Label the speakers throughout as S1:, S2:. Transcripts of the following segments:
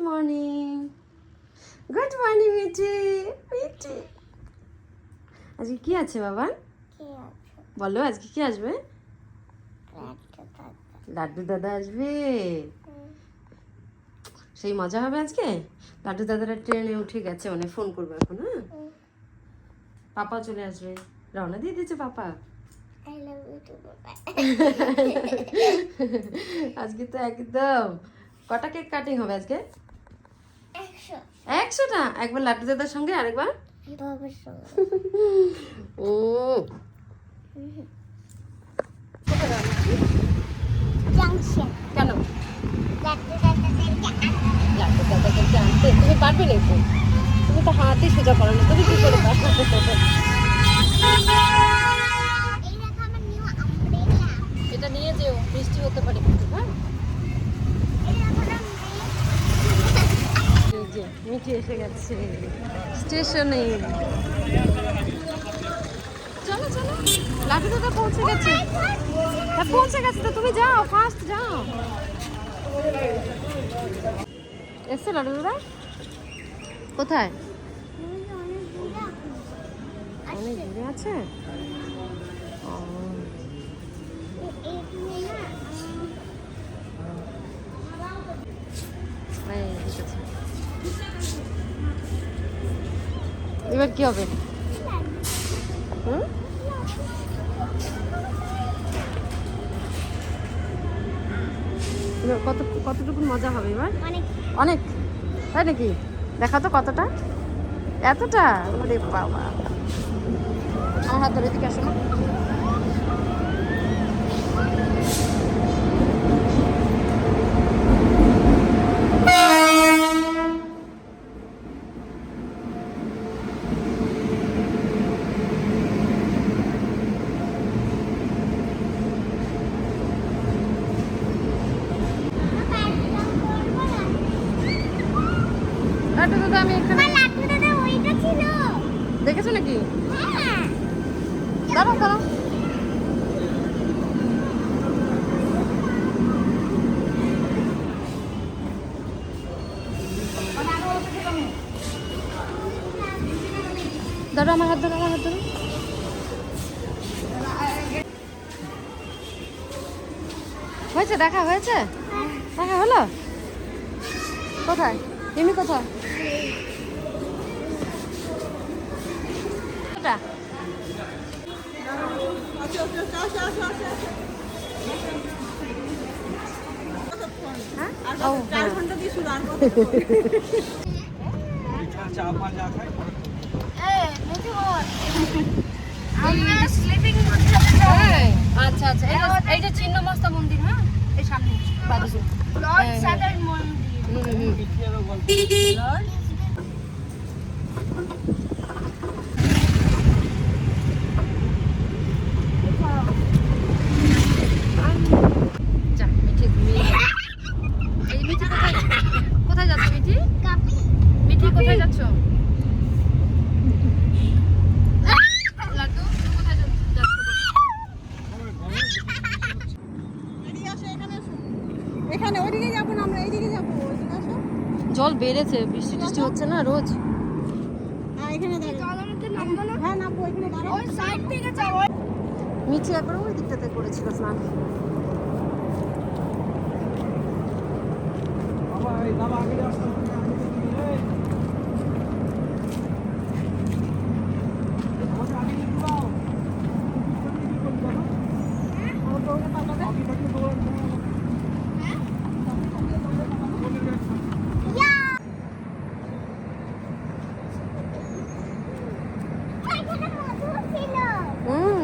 S1: Morning good morning Mithi Mithi. আজকে কি আছে বাবা? বলো আজকে কি আসবে? লাড্ডু দাদা আসবে। সেই মজা হবে আজকে। লাড্ডু দাদারা ট্রেনে উঠে গেছে, অনেক ফোন করবো এখন। হ্যাঁ, পাপা চলে আসবে, রওনা দিয়ে দিয়েছে পাপা। আজকে তো একদম কটা কেক কাটিং হবে আজকে? 100টা। একবার লাড্ডু দাদার সঙ্গে, আরেকবার ও কেন লাড্ডু দাদাকে আনতে তুমি পারবে না? তুমি তো হাতই সোজা করো না, তুমি কি করে পারবে? এটা নিয়ে যেও, বৃষ্টি হতে পারে কিন্তু। হ্যাঁ, মিঠি এসে গেছে স্টেশনে। চলো চলো, লাড্ডু দাদা পৌঁছে গেছে। হ্যাঁ পৌঁছে গেছে তো, তুমি যাও, ফার্স্ট যাও। এসছে লাড্ডু দাদা? কোথায়? অনেক দূরে আছে। এবার কি হবে? কতটুকু মজা হবে এবার? অনেক। তাই নাকি? দেখা তো কতটা, এতটা। ওরে বাবা, আমার হাত ধরে দিকে আসো না। লাড্ডু দাদা আমি এখানে দেখেছো নাকি? দাঁড়াও দাঁড়াও, দাঁড়াও, আমার হাত ধরো, আমার হাত ধরো। হয়েছে, দেখা হয়েছে, দেখা হলো। কোথায় মিমি, কোথায়? আচ্ছা আচ্ছা, এইটা চিহ্ন মস্তা মন্দির। হ্যাঁ, এই সামনে কোথায় যাচ্ছ মিঠি? মিঠি কোথায় যাচ্ছ? লাড্ডু কোথায় যাচ্ছ?
S2: এখানে ওইদিকে যাবো না, আমরা এইদিকে যাবো।
S1: জল বেড়েছে, বৃষ্টি টিষ্টি হচ্ছে না রোজ।
S2: এখানে হ্যাঁ নামবো, এখানে দাঁড়াও। ওই সাইড থেকে যাও।
S1: মিঠি একবার ওই দিকটাতে করেছিল স্নান।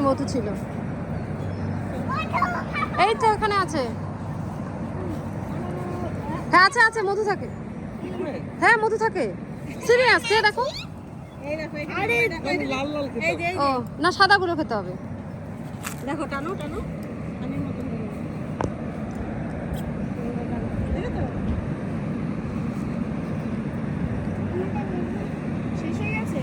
S1: মধু ছিল, এই তো এখানে আছে। হ্যাঁ আছে আছে, মধু থাকে। হ্যাঁ মধু থাকে, সিরিয়াস। কে দেখো, ও না, সাদা গুলো খেতে হবে।
S2: দেখো টানো টানো, শেষ হয়ে গেছে।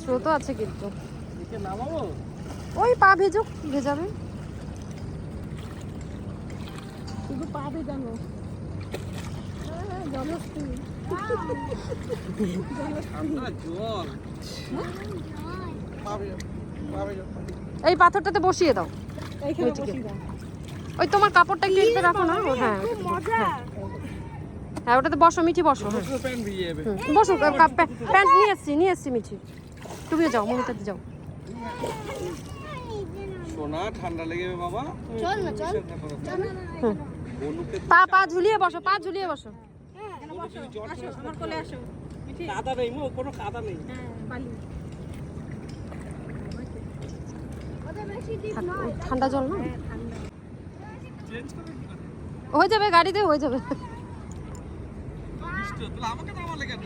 S1: স্রোতও আছে কিন্তু। ওই পা ভেজুক, ভেজাবে।
S2: শুধু পা ভেজানো। জলস্থি
S1: এই পাথরটাতে বসিয়ে দাও।
S2: এইখানে বসিয়ে দাও।
S1: ওই তোমার কাপড়টা একটু এদিকে রাখো না। হ্যাঁ
S2: মজা।
S1: হ্যাঁ ওটাতে বসো মিঠি, বসো। হ্যাঁ বসো, প্যান্ট নিয়ে এসছি মিঠি। তুমিও যাও, মমিতাতে যাও।
S3: সোনা ঠান্ডা লেগে যাবে বাবা।
S2: চল না চল।
S1: পা ঝুলিয়ে বসো, পা ঝুলিয়ে বসো।
S2: আসো আমার কোলে আসো।
S3: কাদা নেই মো, কোনো কাদা নেই।
S2: হ্যাঁ বালি।
S1: ঠান্ডা জল না,
S2: ঠান্ডা।
S3: চেঞ্জ করে কি করে?
S1: হয়ে যাবে, গাড়িতে হয়ে যাবে।
S3: বৃষ্টি হতো, আমাকে নামালে কেন?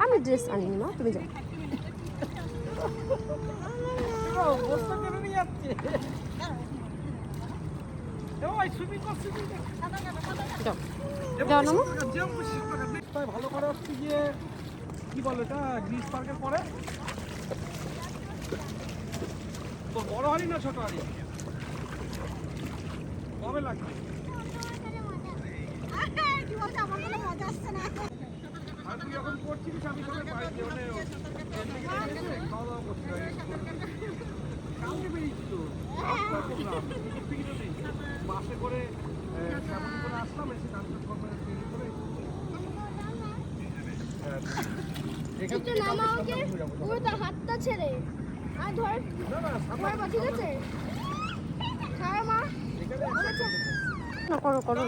S1: আমি ড্রেস আনিনি মা, তুমি যাও।
S3: বস্তা কেন নিয়ে যাচ্ছে? ভাই সুইমিং করছি
S1: যাও যাও না মা।
S3: ভালো করে হচ্ছে গিয়ে কি বলে এটা, গ্রিস পার্কের পরে তো বড় হাড়ি না ছোট হাড়ি কবে লাগবে?
S2: কি বলছো, আমার কোনো মজা আসছে না।
S3: আর তুই যখন করছিস আমি তোকে বাড়িতে খাওয়া দাওয়া করছি কালকে বেরিয়েছি তো বাসে করে কেমন করে আসলাম, এসে ডাক্তার করে
S2: হাতটা ছেড়ে আর ধর ধরবা, ঠিক আছে? ছাড় মা।
S1: না করো করো।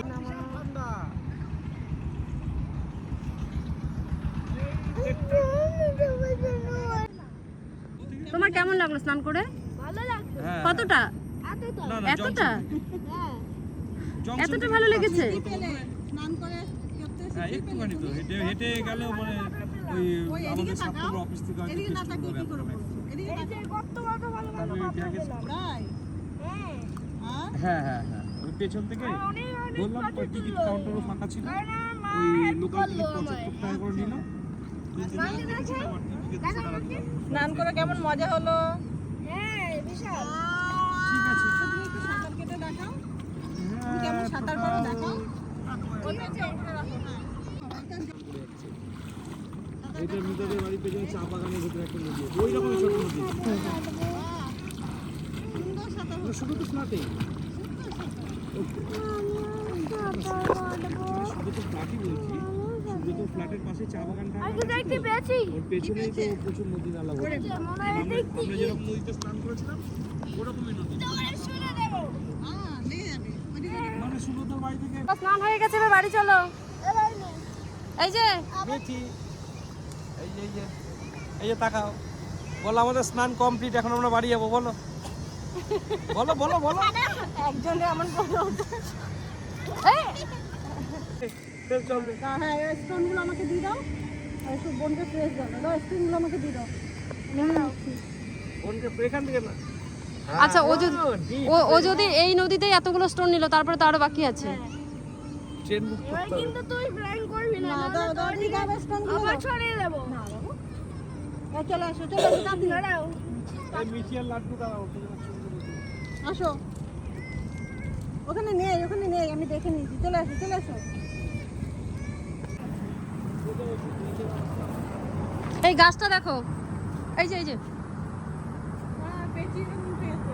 S1: তোমার কেমন লাগলো স্নান করে?
S2: ভালো লাগছে।
S1: কতটা?
S2: এতটা।
S1: এতটা
S2: হ্যাঁ।
S1: এতটা ভালো লেগেছে?
S2: স্নান করে করতে
S3: হ্যাঁ একটুখানি তো হেঁটে হেঁটে গেলেও মানে ওই আমাদের সাতপুর অফিস থেকে হয়তো
S2: এদিকে না
S3: টেস্ট
S2: তাকিয়ে
S3: করবে
S2: কি করব? এদিকে তাকিয়ে কত ভালো ভালো
S3: তারপরে ওই ব্যাগে
S2: তাই। হ্যাঁ।
S3: হ্যাঁ হ্যাঁ হ্যাঁ ওই পেছন থেকে বললাম ওই টিকিট কাউন্টারও ফাঁকা ছিল, ওই লোকাল টিকিট 75 টাকা করে নিল।
S2: স্নান করে কেমন মজা হলো? হ্যাঁ বিশাল।
S3: ঠিক আছে
S2: তুমি একটু সাঁতার কেটে দেখাও। তুমি কেমন সাঁতার পারো দেখাও।
S3: এটা মিতাদের বাড়িতে যে চা বাগানের ভিতরে একটা নদী আছে, ওই রকমই ছোট নদী।
S2: সুন্দর সাঁতার।
S3: শুধু তো ফ্ল্যাটে, শুধু তো ফ্ল্যাটই বলছি, শুধু তো ফ্ল্যাটের পাশে চা বাগানটা আছে তো, ওর পেছনেই তো প্রচুর নদী নালা বয়ে আছে। আমরা যেরকম নদীতে স্নান করেছিলাম ওরকমই নদী।
S2: হ্যাঁ লেগে যাবে।
S3: মানে সুব্রতর বাড়ি থেকে
S1: স্নান হয়ে গেছে, এবার বাড়ি চলো। এই যে
S3: বেশি এই যে তাকাও, বলো আমাদের স্নান কমপ্লিট, এখন আমরা বাড়ি যাবো। বলো বলো বলো বলো।
S2: একজনে এমন বলো।
S3: চল
S2: হ্যাঁ এই স্টোনগুলো আমাকে দিয়ে দাও। আর সব বোনকে ফ্রেশ দাও। দাও স্টোনগুলো আমাকে দিয়ে দাও।
S3: বোনকে এখান থেকে না।
S1: আচ্ছা ও যদি এই নদীতেই এতগুলো স্টোন নিল, তারপরে তো আরো বাকি আছে।
S3: চেন বুক করতে হবে।
S2: কিন্তু তুই প্ল্যান করবি না। দাও দাও ঠিক আছে স্টোনগুলো আবার ছড়িয়ে দেব। না বাবু। চলে আসো দাদি। দাঁড়াও।
S3: এই মিঠিয়ার লাড্ডু দাও।
S2: আসো। ওখানে নেই আমি দেখে নিয়েছি। চলে আসো।
S1: এই গাছটা দেখো, এই যে
S2: হ্যাঁ পেঁচিয়ে উঠে গেছে।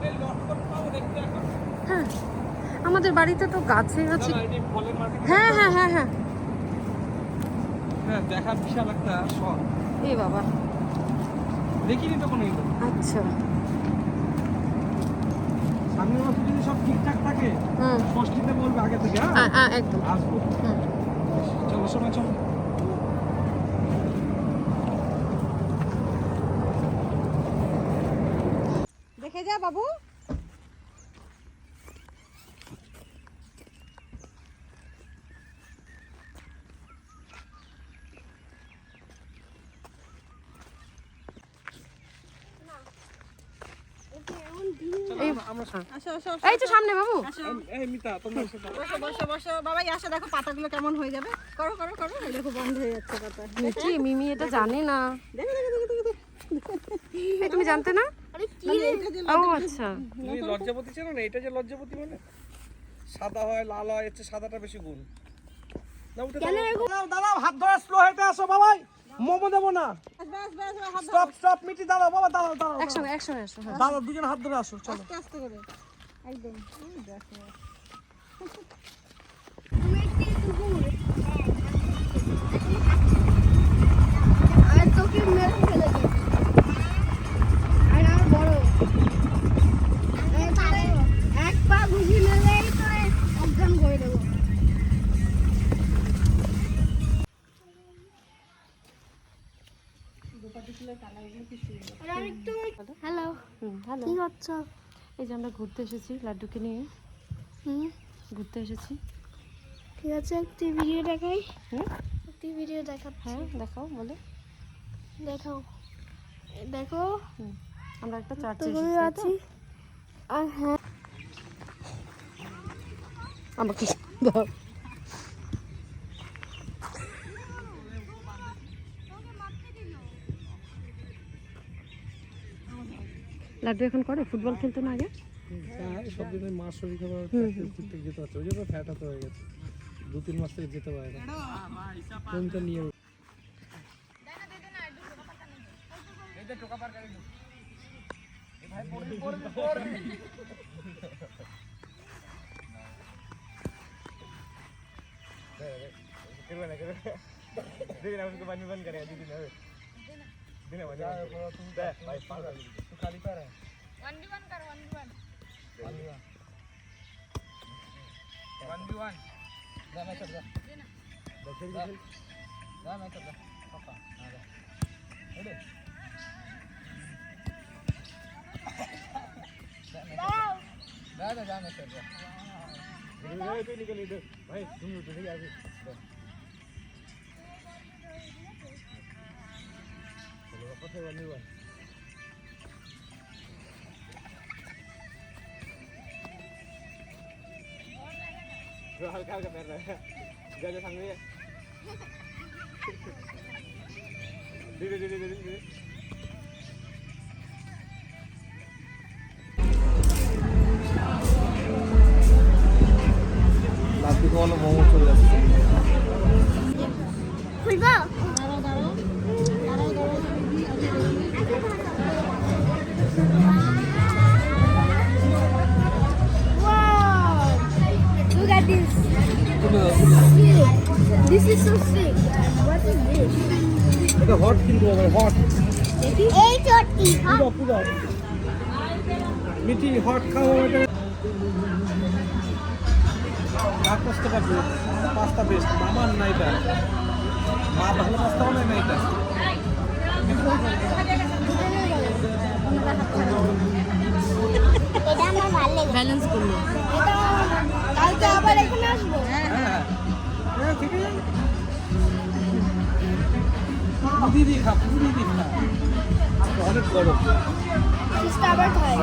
S3: এই লটকন পাবো দেখতে এখন।
S1: হ্যাঁ আমাদের বাড়িতে তো গাছে আছে।
S3: না, এই ফলের মার্কেট।
S1: হ্যাঁ হ্যাঁ হ্যাঁ হ্যাঁ
S3: হ্যাঁ দেখার বিশাল একটা শখ।
S1: এই বাবা,
S3: দেখিনি তো কোনো এগুলো।
S1: আচ্ছা
S3: সামনের বছর যদি সব ঠিকঠাক থাকে ষষ্ঠীতে বলবে আগে থেকে। হ্যাঁ
S1: একদম
S3: আসবো। চলো সময় চলো।
S2: দেখে যা বাবু। আসো
S1: এই তো সামনে বাবু।
S3: এই মিতা তোমরা এসে দাও।
S2: বসো বাবাই আসো, দেখো পাতাগুলো কেমন হয়ে যাবে। করো এই দেখো বন্ধ হয়ে যাচ্ছে পাতা।
S1: মিমি এটা জানে না।
S2: দেখো
S1: এই তুমি জানতে না? ও আচ্ছা,
S3: তুমি লজ্জাপতি ছিল না, এটা যে লজ্জাপতি মানে সাদা হয় লাল হয়, এর চেয়ে সাদাটা বেশি গুণ। না উঠে দাঁড়াও, দাঁড়াও, হাত ধরা স্লো হেঁটে আসো বাবাই, মোমো দেবো না। স্টপ স্টপ মিটি, দাঁড়াও বাবা, দাঁড়াও দাঁড়াও
S1: একসঙ্গে একসঙ্গে এসো। হ্যাঁ।
S3: দাঁড়াও, দুজন হাত ধরে আসো, চলো।
S2: আস্তে আস্তে করে একদম দেখো
S4: তুমি একটু কুকুর আর তোকে মেরে ফেলে দিই আর আমার বড় এক পা ঘুষি মেলেই তো অজ্ঞান করে দেবো। হ্যালো,
S1: হ্যালো,
S4: কি করছো?
S1: এই যে আমরা ঘুরতে এসেছি লাড্ডুকে নিয়ে, ঘুরতে এসেছি।
S4: ঠিক আছে, একটি ভিডিও দেখাই।
S1: হুম,
S4: একটি ভিডিও দেখাচ্ছি।
S1: হ্যাঁ দেখাও, বলো।
S4: দেখাও, দেখো
S1: আমরা একটা চার্চে
S4: তোগুলো
S1: এসেছি,
S4: আছি। আর হ্যাঁ,
S1: আমাকে দাও। লাড্ডু এখন করে ফুটবল খেলতো না আগে?
S3: হ্যাঁ, সব দিনের মাস শরীর খাবার করতে যেতে হচ্ছে, ওই জন্য ফ্যাট হতে হয়ে গেছে, 2-3 মাস থেকে যেতে পারে না, কোনটা নিয়ে भाई तुम तो नहीं आगे चलो वापस से 1v1 जो हल्का हल्का पैर रहा है जा सामने धीरे धीरे धीरे धीरे लाठी को वाला मोमो चल जाता है
S4: খুলবো? Wow! Look at this. This is so sick. What is this?
S3: এটা হট কিন্তু হবে হট
S4: এই চটকি।
S3: পুরো পুরো মিটি হট খাও এটা পাস্তা বেস্ট মামার না এটা মা ভালো পাস্তা বানায় না এটা
S4: এটা আমার ভালো লাগে।
S1: ব্যালেন্স করলো।
S4: এটা কালকে আবার এখানে আসবো।
S3: হ্যাঁ হ্যাঁ ঠিক আছে পুরি খা অনেক গরম
S4: ফিসটা আবার খাই।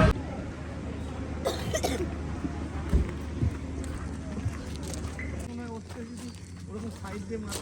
S3: ওরকম সাইড দিয়ে মাছ